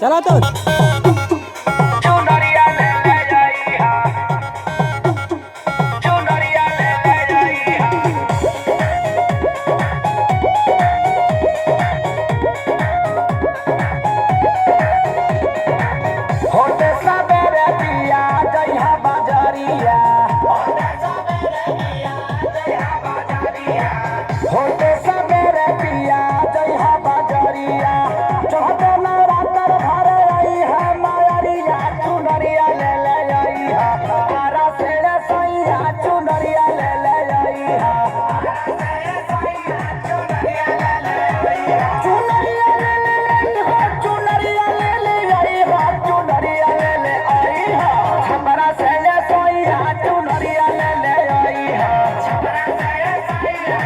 चला तो चुनरिया ले ले जाई हा, चुनरिया ले ले जाई हा। होते सबेरे पिया जइहा बाजारिया, होते सबेरे पिया जइहा बाजारिया, होते सबेरे पिया जइहा बाजारिया। चढ़ते नवरात्र भरे आई है मायरिया, चुनरिया ले ले आई हा। आरा से रे सैया चुनरिया ले ले आई हा, आरा से रे सैया चुनरिया ले ले आई हा। चुनरिया ले ले आई हा, चुनरिया ले ले आई हा, चुनरिया ले ले आई हा। छपरा से रे सैया चुनरिया ले ले आई हा, छपरा से रे सैया